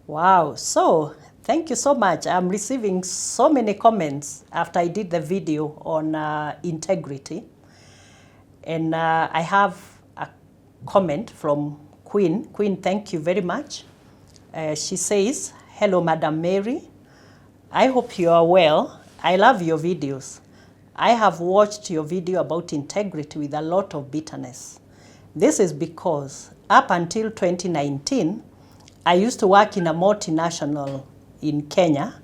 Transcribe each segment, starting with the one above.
Wow, so thank you so much. I'm receiving so many comments after I did the video on integrity. And I have a comment from Queen. Queen, thank you very much. She says, "Hello, Madam Mary. I hope you are well. I love your videos. I have watched your video about integrity with a lot of bitterness. This is because up until 2019, I used to work in a multinational in Kenya,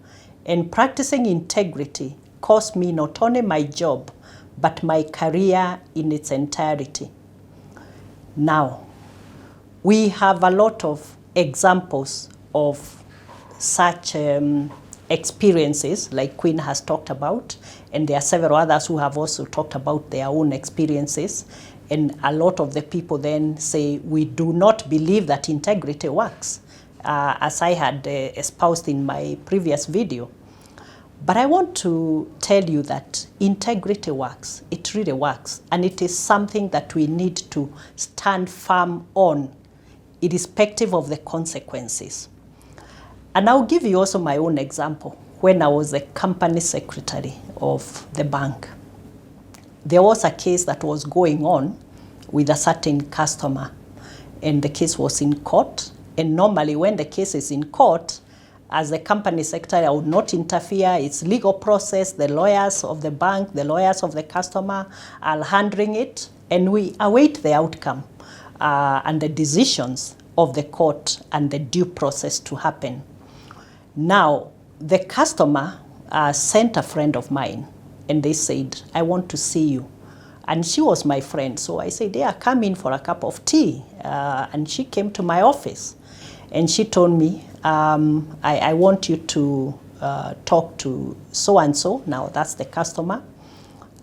and practicing integrity cost me not only my job, but my career in its entirety. Now, we have a lot of examples of such experiences like Queen has talked about, and there are several others who have also talked about their own experiences. And a lot of the people then say, we do not believe that integrity works, as I had espoused in my previous video. But I want to tell you that integrity works. It really works. And it is something that we need to stand firm on, irrespective of the consequences. And I'll give you also my own example. When I was the company secretary of the bank, there was a case that was going on with a certain customer, and the case was in court. And normally when the case is in court, as the company secretary, I would not interfere. It's legal process. The lawyers of the bank, the lawyers of the customer are handling it, and we await the outcome and the decisions of the court and the due process to happen. Now, the customer sent a friend of mine, and they said, "I want to see you." And she was my friend, so I said, "Yeah, come in for a cup of tea." And she came to my office, and she told me, I want you to talk to so-and-so, now that's the customer,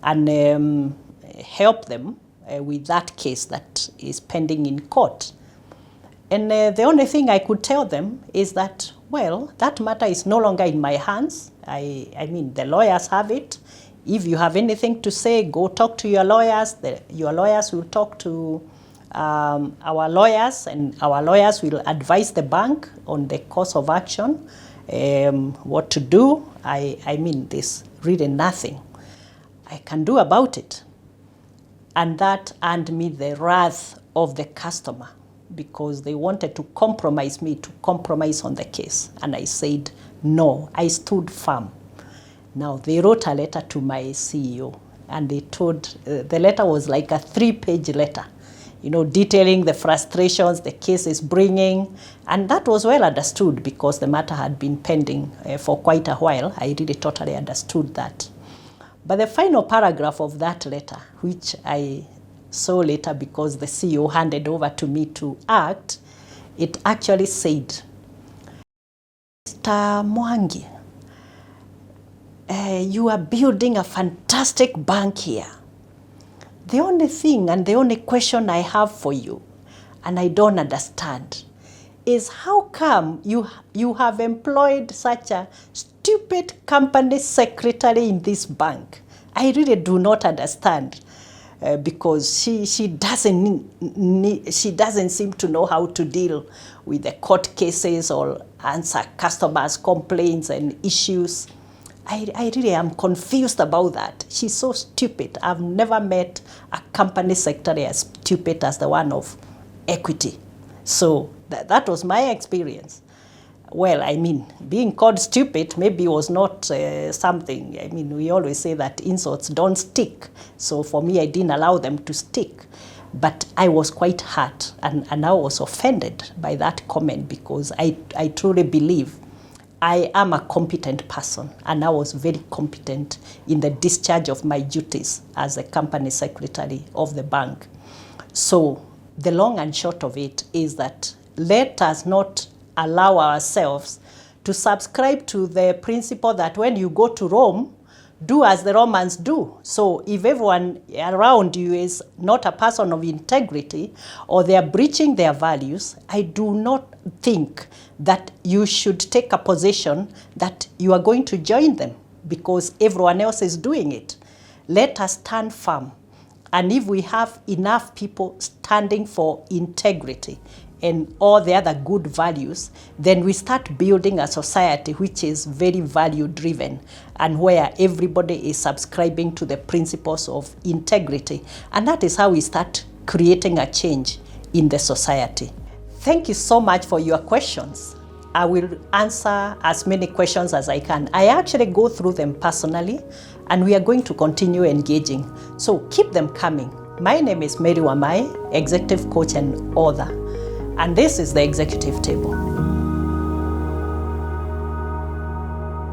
and help them with that case that is pending in court. And the only thing I could tell them is that, well, that matter is no longer in my hands. I mean, the lawyers have it. If you have anything to say, go talk to your lawyers. Your lawyers will talk to our lawyers, and our lawyers will advise the bank on the course of action, what to do. I mean, there's really nothing I can do about it. And that earned me the wrath of the customer, because they wanted to compromise me, to compromise on the case. And I said, no, I stood firm. Now, they wrote a letter to my CEO, and they told, the letter was like a 3-page letter, you know, detailing the frustrations the case is bringing. And that was well understood, because the matter had been pending for quite a while. I really totally understood that. But the final paragraph of that letter, which I saw later because the CEO handed over to me to act, it actually said, "Mr. Mwangi, you are building a fantastic bank here. The only thing and the only question I have for you, and I don't understand, is how come you have employed such a stupid company secretary in this bank? I really do not understand." Because she doesn't seem to know how to deal with the court cases or answer customers' complaints and issues. I really am confused about that. She's so stupid. I've never met a company secretary as stupid as the one of Equity. So that was my experience. Well, I mean, being called stupid maybe was not something. I mean, we always say that insults don't stick. So for me, I didn't allow them to stick. But I was quite hurt, and I was offended by that comment, because I truly believe I am a competent person, and I was very competent in the discharge of my duties as a company secretary of the bank. So the long and short of it is that let us not allow ourselves to subscribe to the principle that when you go to Rome, do as the Romans do. So if everyone around you is not a person of integrity, or they are breaching their values, I do not think that you should take a position that you are going to join them because everyone else is doing it. Let us stand firm. And if we have enough people standing for integrity, and all the other good values, then we start building a society which is very value driven and where everybody is subscribing to the principles of integrity. And that is how we start creating a change in the society. Thank you so much for your questions. I will answer as many questions as I can. I actually go through them personally, and we are going to continue engaging. So keep them coming. My name is Wangari Wamae, executive coach and author, and this is the Executive Table.